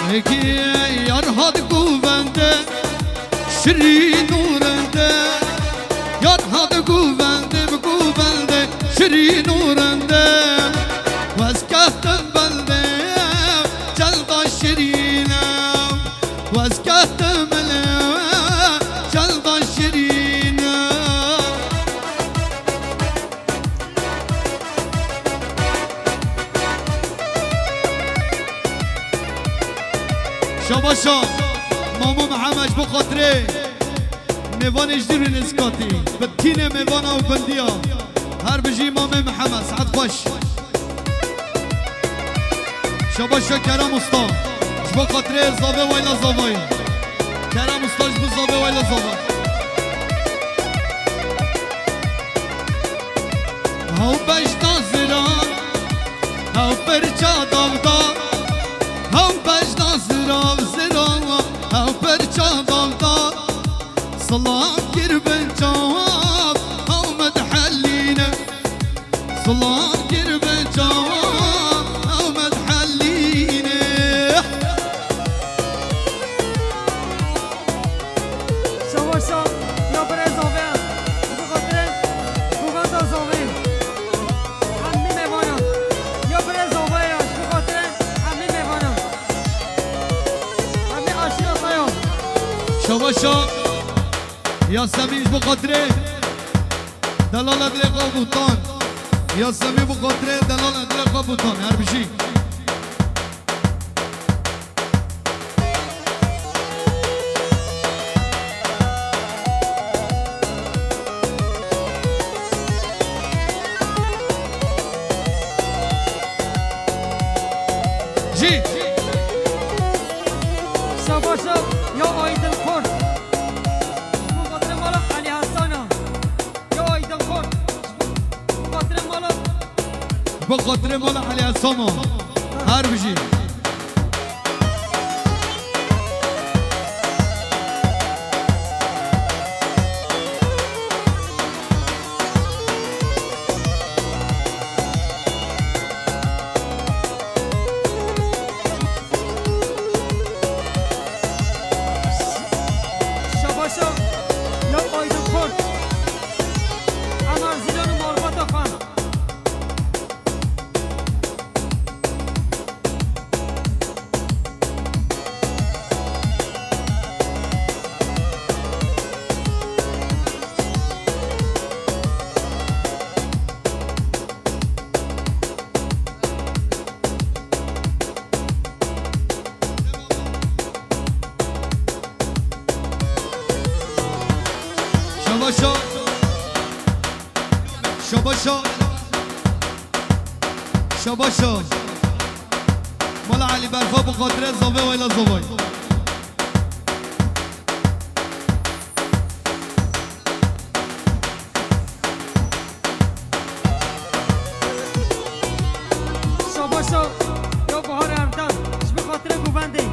هيكي يرهد قوبنده شري نورنده يرهد قوبنده بقوبنده شري نورنده واسكت بلده جلد الشرينه واسكت بلده جلد الشرينه شباشا مامو محمد بخاطره میوان جدیر نسکاتی بتینه میوانا و بندیا هر بجی مام محمد سعد خوش شباشا کرم استا جبا خاطره زاوه ویلا زاوه کرم استا جبا زاوه ویلا زاوه هاو بجدا زران هاو پرچا داودار هاو بجدا زران زران هاو پرچا داودار صلاة قرب الجواب هاو مدحلينا صلاة قرب الجواب هاو مدحلينا شواشا يا بريزوفيا بخاطر بوغاندا زوفي عمي ميوانا يا بريزوفيا بخاطر عمي ميوانا عمي عشيرة طيب شواشا يا سميش بخاطره دلالة لقا بوتان يا سمي بخاطره دلالة لقا بوتان هر بشي جي شباشا يا ايدن خورد بخاطر مال علي عصامه هر بجي شباشا يا ايدن خورد انا زيلان مربطه خان شباشا شباشا شباشا مال علي برفا بخاطر زاوه ویلا زاوه شباشا يا بهار اردن شبه خاطر گوبندی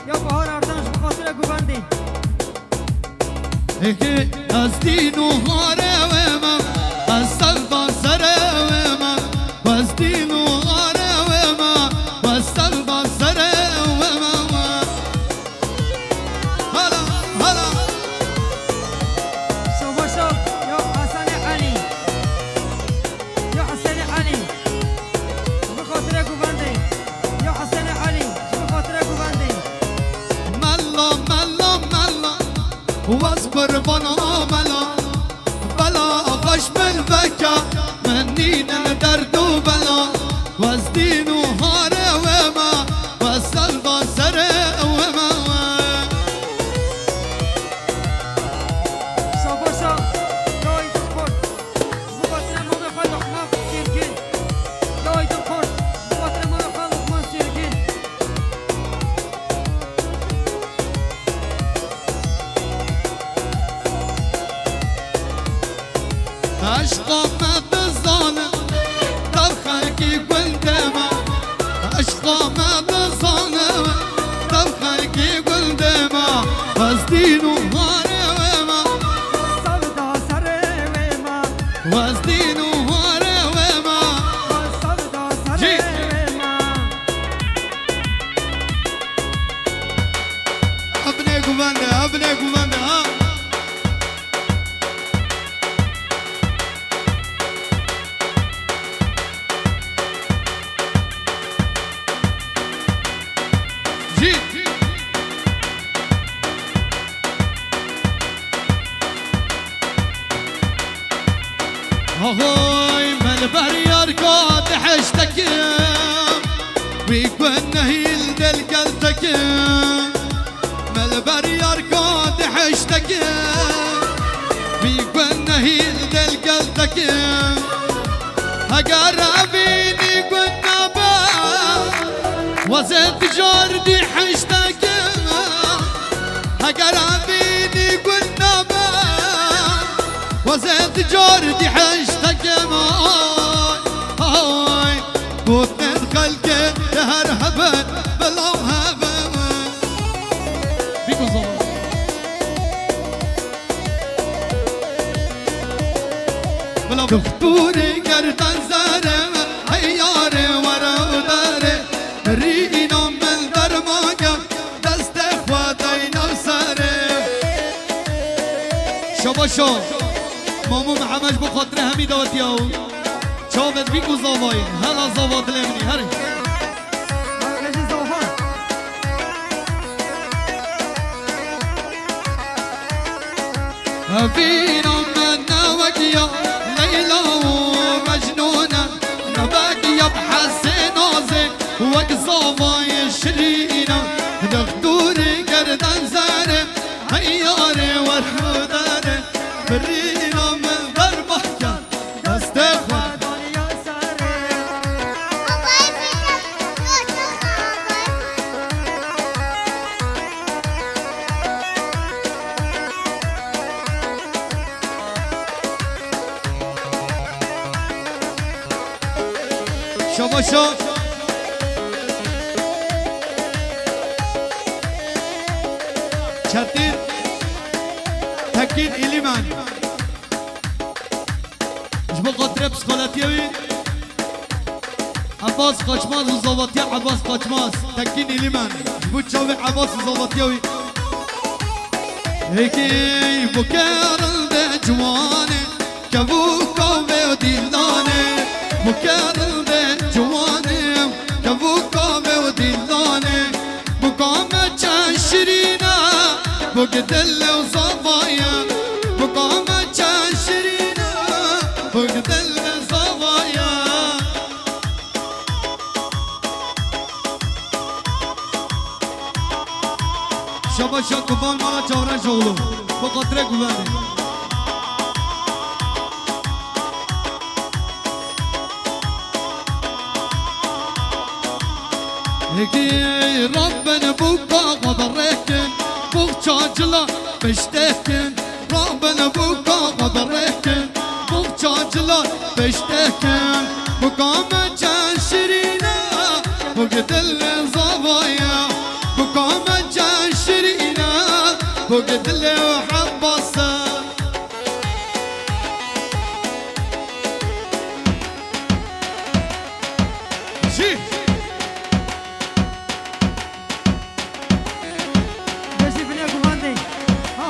يا بهار اردن شبه خاطر گوبندی هيكي از دين وغاره ومم از سلطان سره ومم از دين وغاره ومم از سلطان سره ومم هلا هلا شباشا يا حسن علي يا حسن علي شبه خاطر گوبندی يا حسن علي شبه خاطر گوبندی ملا ملا ملا واصبر بنا ملا بلا غش من بكى منين درد وبلا وازدين وهاره وما والسلطان سره وما شباشا يا ايدن خورد شبه خاطر مام خان لقمان سيركين يا ايدن خورد شبه خاطر مام خان لقمان سيركين عشقا ما بزانه در خلقی گل دما عشقا ما بزانه در خلقی گل دما از دین و هاره وما سودا سره وما از دین و هاره وما سودا سره وما بنده ابنك بنده ها جيت هاي من بريار كات حشتك بيكون نهيل دل قلتك من بريار كات حشتك بيكون نهيل دل قلتك هقربيني قلنا با وزيت جاردي حشتك هقربيني قلنا با وزيت جاردي حشتك هاي بوتن خلقي هرهبا بلو هبا بيكو زمان بلو دكتوري قردان زارم هياري ورا وداري رينا من درماقم دست خواتينا وساري شبا شو مامو محمد بخاطر همي داتياو شابت بيكو زاواين هلا زاوات لمني هري رجل زوفان فينا من وقيا ليلى ومجنونة نباقي بحسن نازي وقت زاواين شرينا دكتوري قردان زارم هياري ورحوداني برينا من ضربك استغفر شبا شو çatir tekin iliman جبو قطره psikolatiyevi Abbas kaçmaz uzavatiye Abbas kaçmaz tekin iliman bu çavi Abbas uzavatiyevi Heki bu kerinde cuvane Kavu kave dillane Bu kerinde cuvane Kavu kave dillane Bu kame çeşirine Bu gidelle uzavaya Bu kame çeşirine Bu gidelle uzavaya Şaba şak kuban mala çavran şoğlu Bu katre güveni Heki Rabbena buka qadarrekin Buk çacıla beştekin Rabbena buka qadarrekin Buk çacıla beştekin Bu kame çeşirine Bu gidille zavaya Bu kame çeşirine Bu gidille habbasa Şih رجل بني كوفاندي ها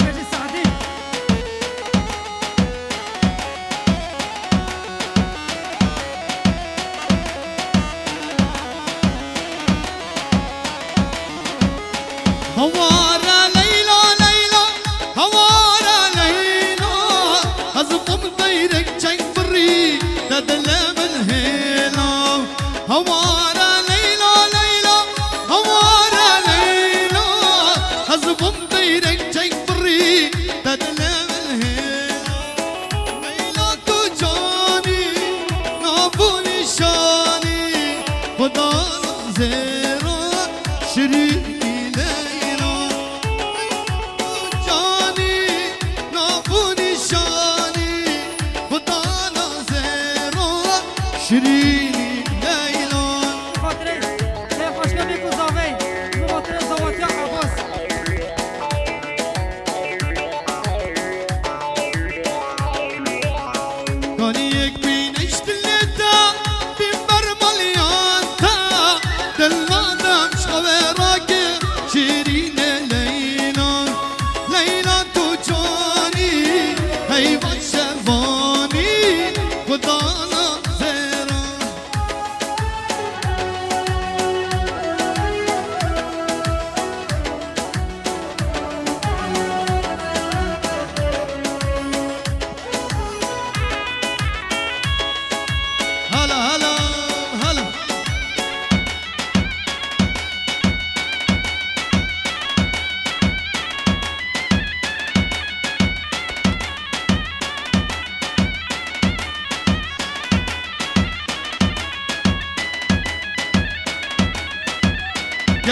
رجل سعدين هوارا ليلى ليلى هوارا ليلى هزقم غيرك جنفري تدلم الهيلا هوارا ليلى ليلى هوارا ليلى هزقم غيرك جنفري تدلم الهيلا ليلى تجاني نابوني شاني خدا زيرا شريك شيرين ليلون خاطري لا خوشنا بيكو زافي خاطري زواتي عباس كوني يكبين اشتلتا بمبر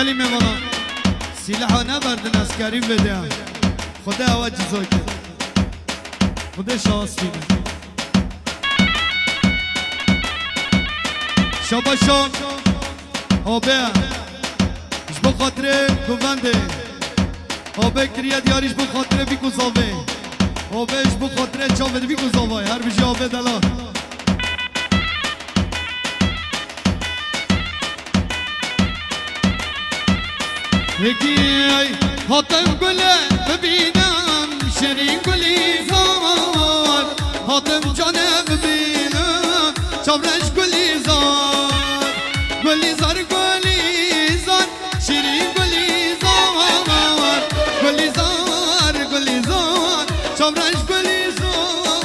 گلی میمانا سلاحا نبردن از کریم بده خدا هوا جزای کرد خدا شانس بینه شابا شام آبه اش بخاطره گونده آبه کریه دیاریش بخاطره بی گذاوه آبه اش بخاطره چاوه بی گذاوه هر بجی آبه دلا یکی هاتم گله ببینم شیرین گلی زار هاتم جانه ببینم چاورش گلی زار گلی زار گلی زار شیرین گلی زار گلی زار گلی زار چاورش گلی زار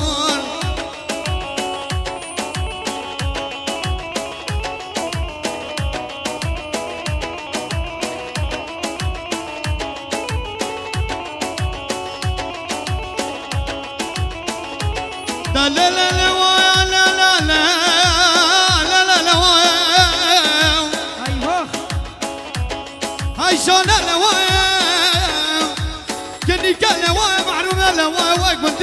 لا لا لا لا لا لا لا لا لا ای وخ هاي شلون لا كني قال لا معروف لا قلت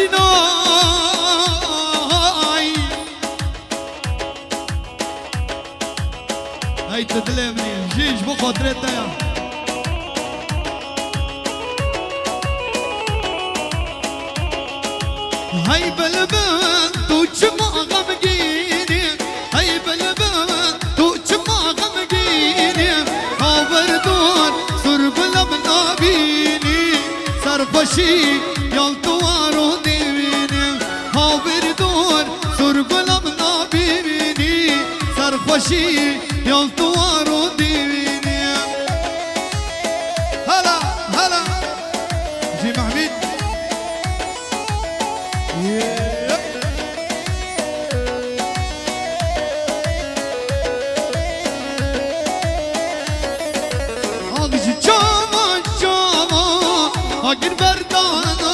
هاي تدلمني جيج بخاطرتها يا هاي بلبن تو چما غمگینی هاي بلبن تو چما غمگینی آوردون سربلم نابینی سرپشی یال توارو دیوینی آوردون سربلم نابینی سرپشی یال توارو دیوینی هلا هلا جي محمد آغش چاما چاما آگر بردانا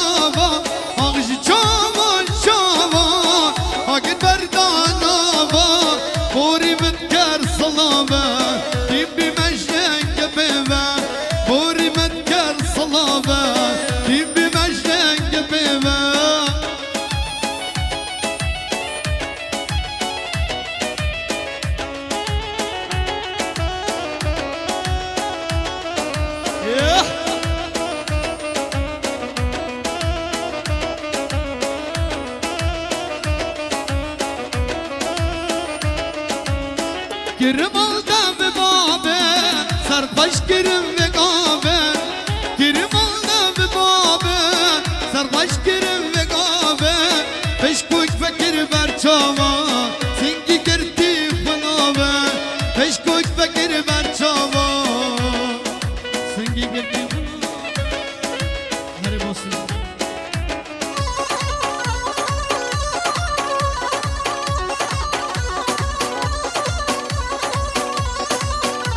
آغش چاما چاما آگر بردانا بوری من کر صلابه دیم بی مشنگ بیوه بوری من کر صلابه دیم بی مشنگ بیوه Girim aldım babe, sarbaş girim ve gabe. Girim aldım babe, sarbaş girim ve gabe. Peş koş fakir ver çava, singi girdi bana be. Peş koş fakir ver çava, singi girdi bana. Hadi olsun.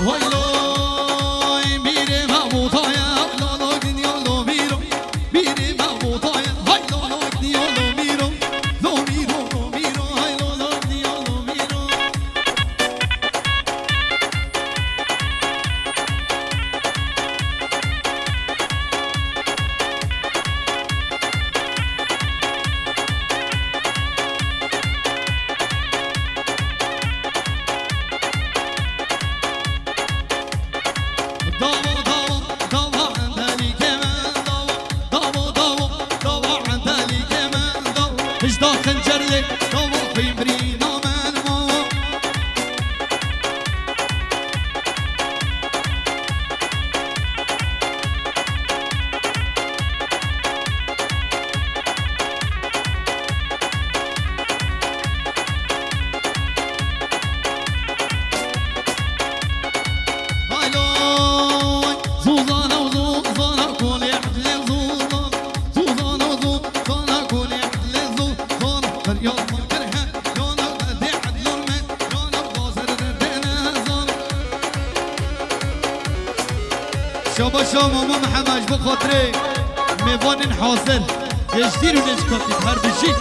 Vay loy mire mamutaya lo lo gidiyor lo miro mire mamutaya hay lo lo gidiyor lo miro hay lo lo gidiyor lo miro شابا شما ما محمد بخاطره میوان حاصل یشدیر و نشکاتید هر بشید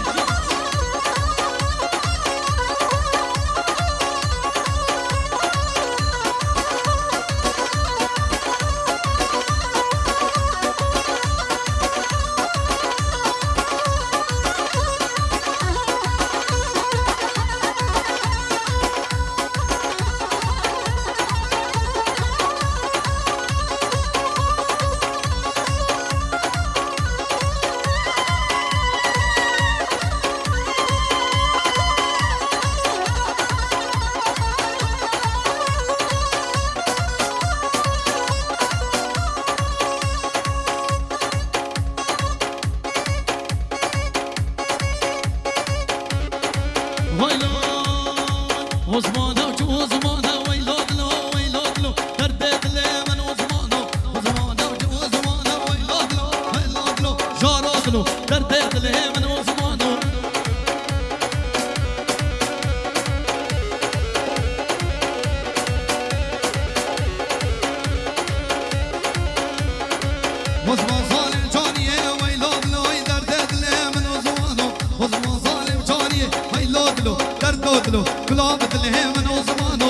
عثمانه وجو زمانه ويلودلو ويلودلو درد دل من عثمانه عثمانه وجو زمانه ويلودلو ويلودلو جارودلو درد دل من عثمانه عثمان ظالم جانيه ويلودلو درد دل من عثمانه عثمان ظالم جانيه ويلودلو درد دلو كلاب دل من عثمانه